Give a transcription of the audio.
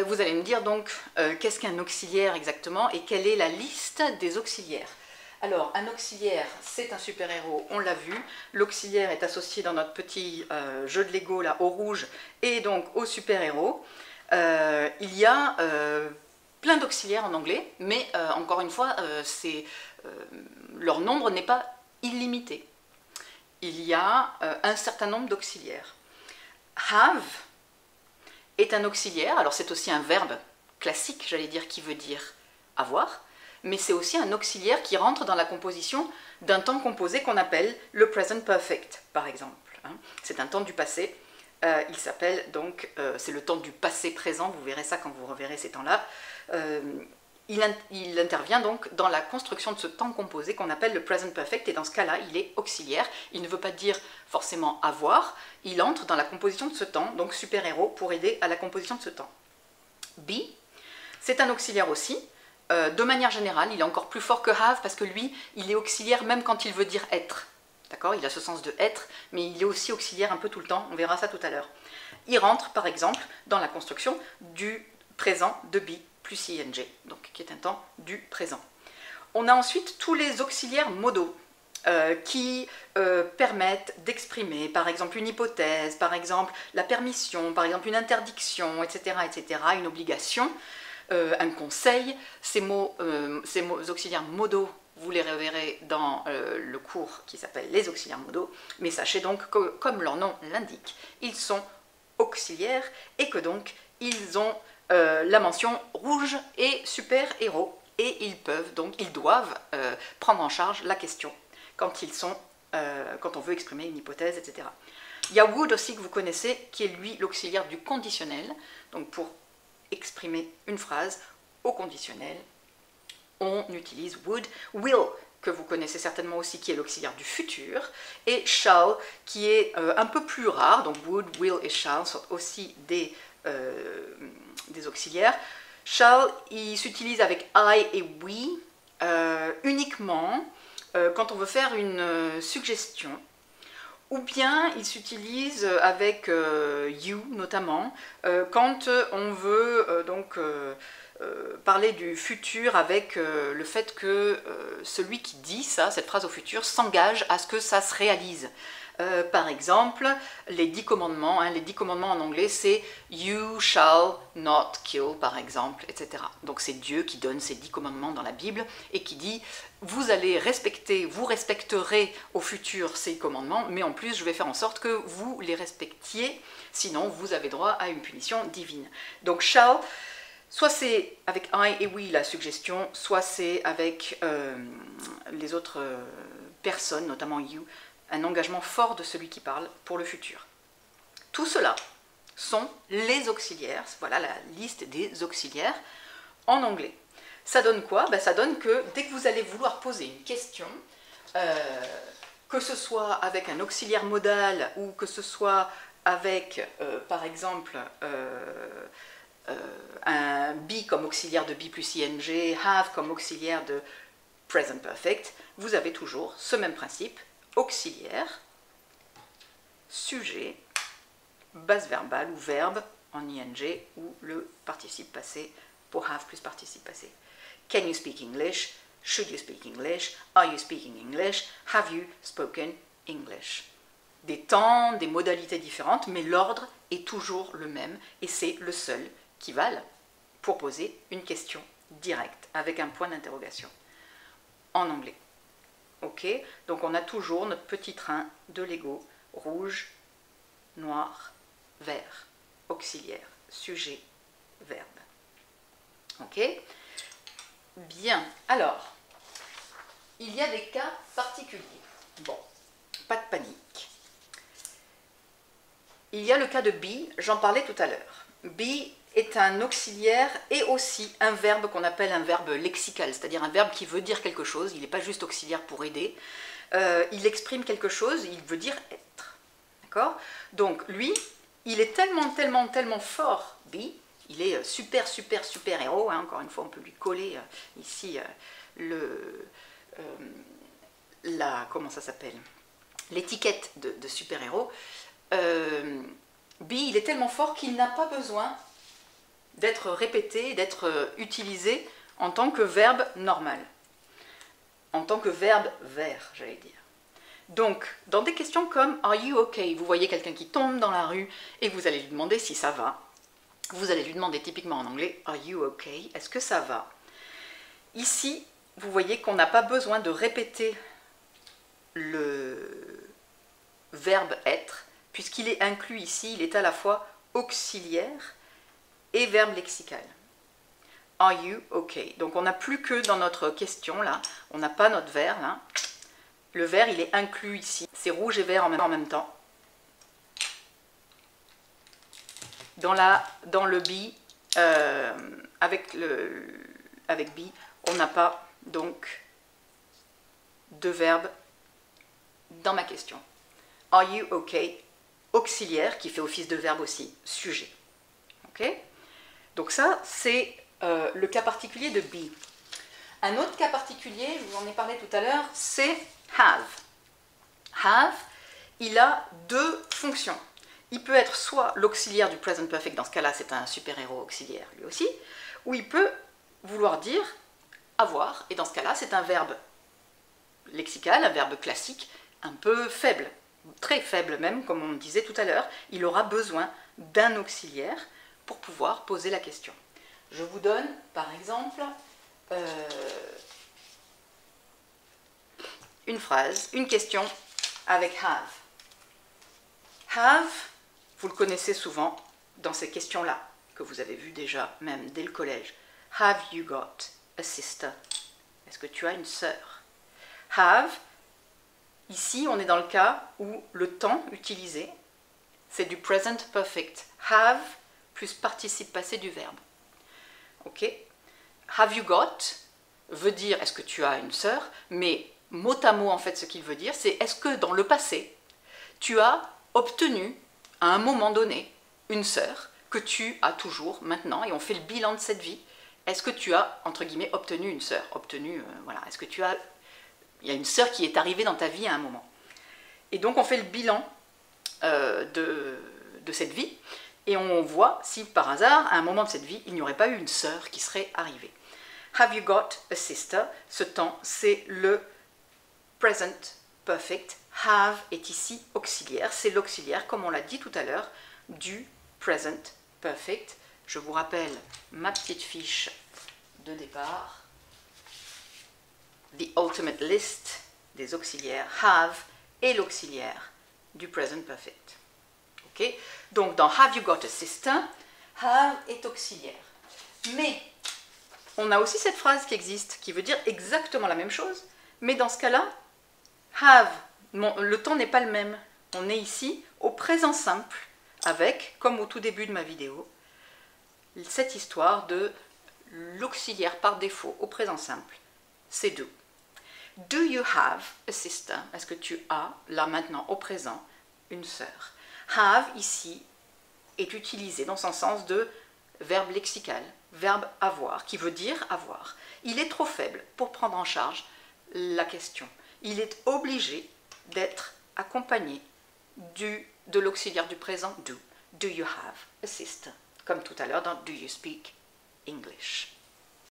Vous allez me dire donc qu'est-ce qu'un auxiliaire exactement et quelle est la liste des auxiliaires. Alors, un auxiliaire, c'est un super-héros, on l'a vu. L'auxiliaire est associé dans notre petit jeu de Lego là, au rouge et donc au super-héros. Il y a plein d'auxiliaires en anglais, mais encore une fois, leur nombre n'est pas illimité. Il y a un certain nombre d'auxiliaires. Have est un auxiliaire, alors c'est aussi un verbe classique, j'allais dire, qui veut dire avoir, mais c'est aussi un auxiliaire qui rentre dans la composition d'un temps composé qu'on appelle le present perfect, par exemple. C'est un temps du passé, il s'appelle donc, c'est le temps du passé présent, vous verrez ça quand vous reverrez ces temps-là. Il intervient donc dans la construction de ce temps composé qu'on appelle le present perfect, et dans ce cas-là, il est auxiliaire. Il ne veut pas dire forcément avoir, il entre dans la composition de ce temps, donc super-héros, pour aider à la composition de ce temps. Be, c'est un auxiliaire aussi. De manière générale, il est encore plus fort que have, parce que lui, il est auxiliaire même quand il veut dire être. D'accord? Il a ce sens de être, mais il est aussi auxiliaire un peu tout le temps, on verra ça tout à l'heure. Il rentre, par exemple, dans la construction du présent de be, plus ing, donc qui est un temps du présent. On a ensuite tous les auxiliaires modaux qui permettent d'exprimer par exemple une hypothèse, par exemple la permission, par exemple une interdiction, etc., etc., une obligation, un conseil. Ces mots auxiliaires modaux, vous les reverrez dans le cours qui s'appelle les auxiliaires modaux, mais sachez donc que, comme leur nom l'indique, ils sont auxiliaires et que donc ils ont la mention rouge et super-héros, et ils doivent prendre en charge la question quand on veut exprimer une hypothèse, etc. Il y a would aussi que vous connaissez, qui est lui l'auxiliaire du conditionnel, donc pour exprimer une phrase au conditionnel, on utilise would. Will, que vous connaissez certainement aussi, qui est l'auxiliaire du futur, et shall, qui est un peu plus rare, donc would, will et shall sont aussi des auxiliaires. Shall, il s'utilise avec I et we uniquement quand on veut faire une suggestion, ou bien il s'utilise avec you notamment quand on veut parler du futur avec le fait que celui qui dit ça, cette phrase au futur, s'engage à ce que ça se réalise. Par exemple, les 10 commandements, les 10 commandements en anglais, c'est « You shall not kill », par exemple, etc. Donc c'est Dieu qui donne ces 10 commandements dans la Bible et qui dit « Vous allez respecter, vous respecterez au futur ces commandements, mais en plus je vais faire en sorte que vous les respectiez, sinon vous avez droit à une punition divine. » Donc « shall », soit c'est avec « I » et « we » la suggestion, soit c'est avec les autres personnes, notamment « you », un engagement fort de celui qui parle pour le futur. Tout cela sont les auxiliaires, voilà la liste des auxiliaires en anglais. Ça donne quoi? Ça donne que dès que vous allez vouloir poser une question, que ce soit avec un auxiliaire modal ou que ce soit avec, par exemple, un be comme auxiliaire de be plus ing, have comme auxiliaire de present perfect, vous avez toujours ce même principe. Auxiliaire, sujet, base verbale ou verbe en ing ou le participe passé pour have plus participe passé. Can you speak English? Should you speak English? Are you speaking English? Have you spoken English? Des temps, des modalités différentes, mais l'ordre est toujours le même et c'est le seul qui vale pour poser une question directe avec un point d'interrogation en anglais. Ok, donc on a toujours notre petit train de Lego, rouge, noir, vert, auxiliaire, sujet, verbe. Ok, bien, alors, il y a des cas particuliers. Bon, pas de panique. Il y a le cas de be, j'en parlais tout à l'heure. Be est un auxiliaire et aussi un verbe qu'on appelle un verbe lexical, c'est-à-dire un verbe qui veut dire quelque chose, il n'est pas juste auxiliaire pour aider, il exprime quelque chose, il veut dire être. D'accord? Donc lui, il est tellement fort, be, il est super héros, encore une fois on peut lui coller ici comment ça s'appelle, l'étiquette de super héros. Be, il est tellement fort qu'il n'a pas besoin d'être répété, d'être utilisé en tant que verbe normal. En tant que verbe vert, j'allais dire. Donc, dans des questions comme « Are you okay ?» vous voyez quelqu'un qui tombe dans la rue et vous allez lui demander si ça va. Vous allez lui demander typiquement en anglais « Are you okay ?» Est-ce que ça va? Ici, vous voyez qu'on n'a pas besoin de répéter le verbe être, puisqu'il est inclus ici, il est à la fois auxiliaire et verbe lexical. Are you okay? Donc on n'a plus que dans notre question là, on n'a pas notre vert là. Le vert il est inclus ici, c'est rouge et vert en même temps. Dans le be, avec be, on n'a pas donc de verbe dans ma question. Are you okay? Auxiliaire qui fait office de verbe aussi, sujet. Ok? Donc ça c'est le cas particulier de be. Un autre cas particulier, je vous en ai parlé tout à l'heure, c'est have. Have, il a deux fonctions. Il peut être soit l'auxiliaire du present perfect, dans ce cas-là c'est un super-héros auxiliaire lui aussi, ou il peut vouloir dire avoir, et dans ce cas-là c'est un verbe lexical, un verbe classique, un peu faible, très faible même, comme on disait tout à l'heure. Il aura besoin d'un auxiliaire pour pouvoir poser la question. Je vous donne, par exemple, une phrase, une question avec have. Have, vous le connaissez souvent dans ces questions-là, que vous avez vues déjà, même dès le collège. Have you got a sister? Est-ce que tu as une sœur? Have, ici on est dans le cas où le temps utilisé, c'est du present perfect. Have plus participe passé du verbe. Ok? Have you got veut dire est-ce que tu as une sœur, mais mot à mot en fait ce qu'il veut dire c'est est-ce que dans le passé tu as obtenu à un moment donné une sœur que tu as toujours maintenant et on fait le bilan de cette vie. Est-ce que tu as entre guillemets obtenu une sœur? Voilà. Est-ce que il y a une sœur qui est arrivée dans ta vie à un moment? Et donc on fait le bilan de cette vie. Et on voit si par hasard, à un moment de cette vie, il n'y aurait pas eu une sœur qui serait arrivée. Have you got a sister? Ce temps, c'est le present perfect. Have est ici auxiliaire. C'est l'auxiliaire, comme on l'a dit tout à l'heure, du present perfect. Je vous rappelle ma petite fiche de départ. The ultimate list des auxiliaires. Have est l'auxiliaire du present perfect. Okay. Donc dans have you got a sister, have est auxiliaire. Mais on a aussi cette phrase qui existe, qui veut dire exactement la même chose, mais dans ce cas-là, have, le temps n'est pas le même. On est ici au présent simple, avec, comme au tout début de ma vidéo, cette histoire de l'auxiliaire par défaut au présent simple, c'est do. Do you have a sister? Est-ce que tu as, là maintenant, au présent, une sœur? Have, ici, est utilisé dans son sens de verbe lexical, verbe avoir, qui veut dire avoir. Il est trop faible pour prendre en charge la question. Il est obligé d'être accompagné de l'auxiliaire du présent do. Do you have a sister? Comme tout à l'heure dans Do you speak English?